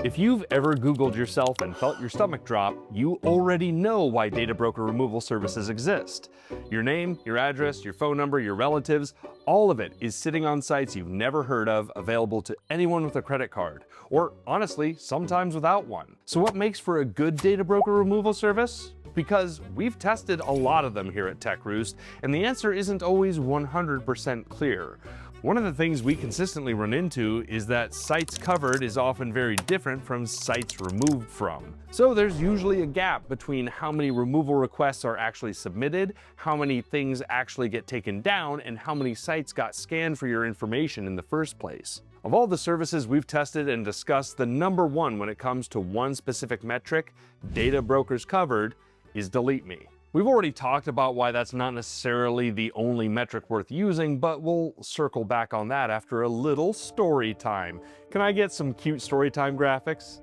If you've ever Googled yourself and felt your stomach drop, you already know why data broker removal services exist. Your name, your address, your phone number, your relatives, all of it is sitting on sites you've never heard of, available to anyone with a credit card, or honestly, sometimes without one. So what makes for a good data broker removal service? Because we've tested a lot of them here at Tech Roost, and the answer isn't always 100% clear. One of the things we consistently run into is that sites covered is often very different from sites removed from. So there's usually a gap between how many removal requests are actually submitted, how many things actually get taken down, and how many sites got scanned for your information in the first place. Of all the services we've tested and discussed, the number one when it comes to one specific metric, data brokers covered, is DeleteMe. We've already talked about why that's not necessarily the only metric worth using, but we'll circle back on that after a little story time. Can I get some cute story time graphics?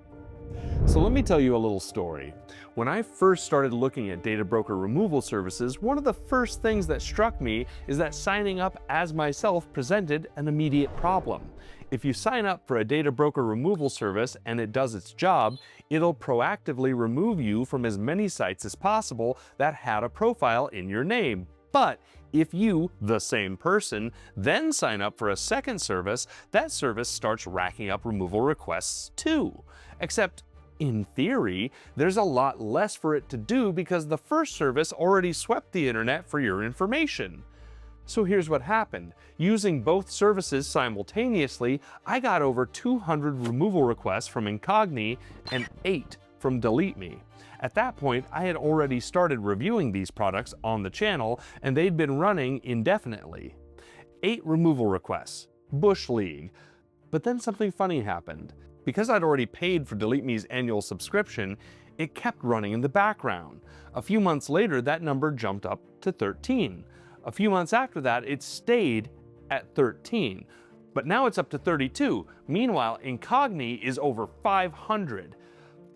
So let me tell you a little story. When I first started looking at data broker removal services, one of the first things that struck me is that signing up as myself presented an immediate problem. If you sign up for a data broker removal service and it does its job, it'll proactively remove you from as many sites as possible that had a profile in your name. But if you, the same person, then sign up for a second service, that service starts racking up removal requests too. Except, in theory, there's a lot less for it to do because the first service already swept the internet for your information. So here's what happened. Using both services simultaneously, I got over 200 removal requests from Incogni and 8 from DeleteMe. At that point, I had already started reviewing these products on the channel, and they'd been running indefinitely. 8 removal requests. Bush League. But then something funny happened. Because I'd already paid for DeleteMe's annual subscription, it kept running in the background. A few months later, that number jumped up to 13. A few months after that, it stayed at 13. But now it's up to 32. Meanwhile, Incogni is over 500.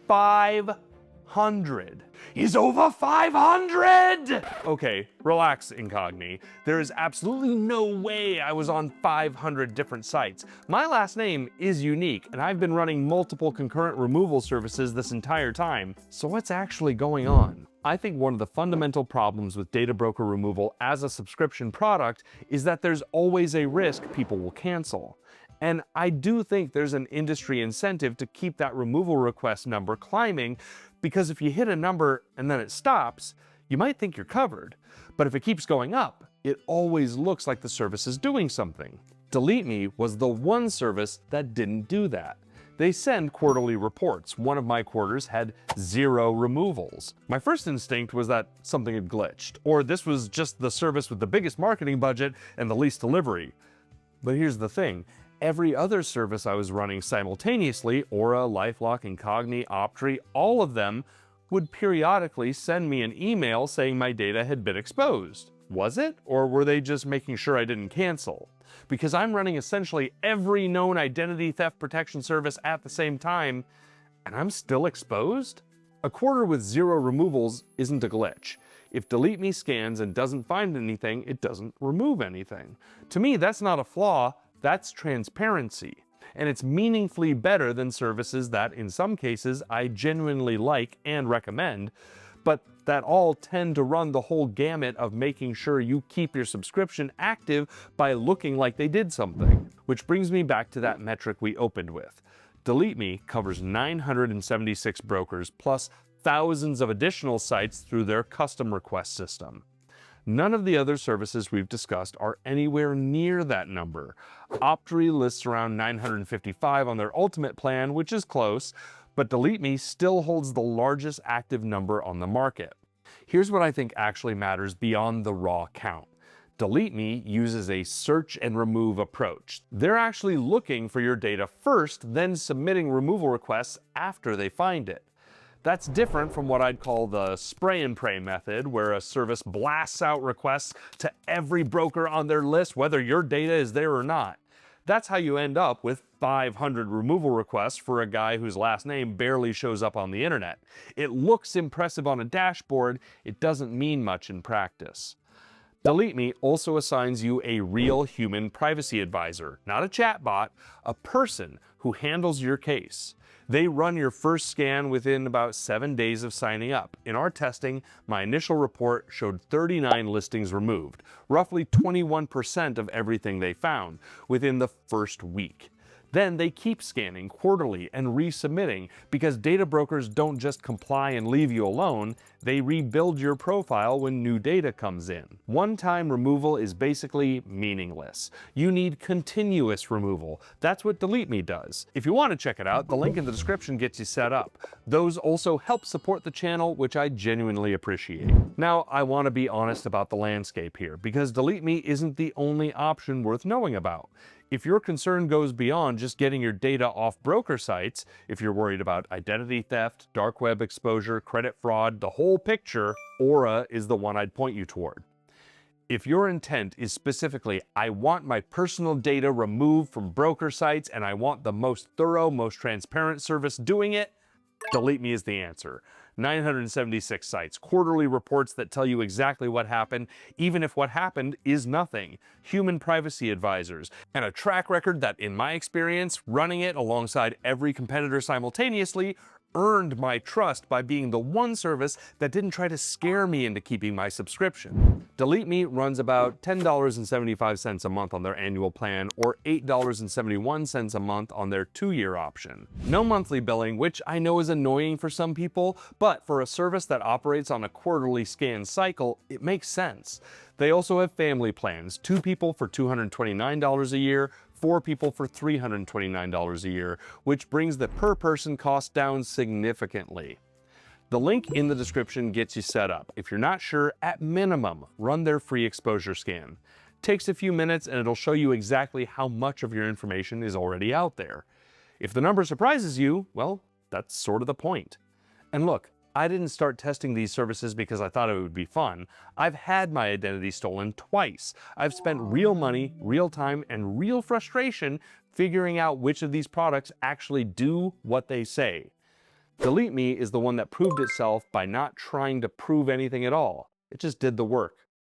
500 is over 500! Okay, relax, Incogni. There is absolutely no way I was on 500 different sites. My last name is unique, and I've been running multiple concurrent removal services this entire time. So what's actually going on? I think one of the fundamental problems with data broker removal as a subscription product is that there's always a risk people will cancel. And I do think there's an industry incentive to keep that removal request number climbing, because if you hit a number and then it stops, you might think you're covered. But if it keeps going up, it always looks like the service is doing something. DeleteMe was the one service that didn't do that. They send quarterly reports. One of my quarters had 0 removals. My first instinct was that something had glitched, or this was just the service with the biggest marketing budget and the least delivery. But here's the thing. Every other service I was running simultaneously, Aura, LifeLock, Incogni, Optree, all of them would periodically send me an email saying my data had been exposed. Was it? Or were they just making sure I didn't cancel? Because I'm running essentially every known identity theft protection service at the same time, and I'm still exposed? A quarter with 0 removals isn't a glitch. If DeleteMe scans and doesn't find anything, it doesn't remove anything. To me, that's not a flaw, that's transparency. And it's meaningfully better than services that, in some cases, I genuinely like and recommend, but that all tend to run the whole gamut of making sure you keep your subscription active by looking like they did something. Which brings me back to that metric we opened with. DeleteMe covers 976 brokers plus thousands of additional sites through their custom request system. None of the other services we've discussed are anywhere near that number. Optree lists around 955 on their ultimate plan, which is close, but DeleteMe still holds the largest active number on the market. Here's what I think actually matters beyond the raw count. DeleteMe uses a search and remove approach. They're actually looking for your data first, then submitting removal requests after they find it. That's different from what I'd call the spray and pray method, where a service blasts out requests to every broker on their list, whether your data is there or not. That's how you end up with 500 removal requests for a guy whose last name barely shows up on the internet. It looks impressive on a dashboard, it doesn't mean much in practice. DeleteMe also assigns you a real human privacy advisor, not a chatbot, a person who handles your case. They run your first scan within about 7 days of signing up. In our testing, my initial report showed 39 listings removed, roughly 21% of everything they found, within the first week. Then they keep scanning quarterly and resubmitting because data brokers don't just comply and leave you alone, they rebuild your profile when new data comes in. One-time removal is basically meaningless. You need continuous removal. That's what DeleteMe does. If you want to check it out, the link in the description gets you set up. Those also help support the channel, which I genuinely appreciate. Now, I want to be honest about the landscape here because DeleteMe isn't the only option worth knowing about. If your concern goes beyond just getting your data off broker sites, if you're worried about identity theft, dark web exposure, credit fraud, the whole picture, Aura is the one I'd point you toward. If your intent is specifically, I want my personal data removed from broker sites and I want the most thorough, most transparent service doing it, DeleteMe is the answer. 976 sites, quarterly reports that tell you exactly what happened, even if what happened is nothing, human privacy advisors, and a track record that, in my experience, running it alongside every competitor simultaneously, earned my trust by being the one service that didn't try to scare me into keeping my subscription. DeleteMe runs about $10.75 a month on their annual plan or $8.71 a month on their 2-year option. No monthly billing, which I know is annoying for some people, but for a service that operates on a quarterly scan cycle, it makes sense. They also have family plans, 2 people for $229 a year, 4 people for $329 a year, which brings the per person cost down significantly. The link in the description gets you set up. If you're not sure, at minimum, run their free exposure scan. Takes a few minutes and it'll show you exactly how much of your information is already out there. If the number surprises you, well, that's sort of the point. And look, I didn't start testing these services because I thought it would be fun. I've had my identity stolen twice. I've spent real money, real time, and real frustration figuring out which of these products actually do what they say. DeleteMe is the one that proved itself by not trying to prove anything at all. It just did the work.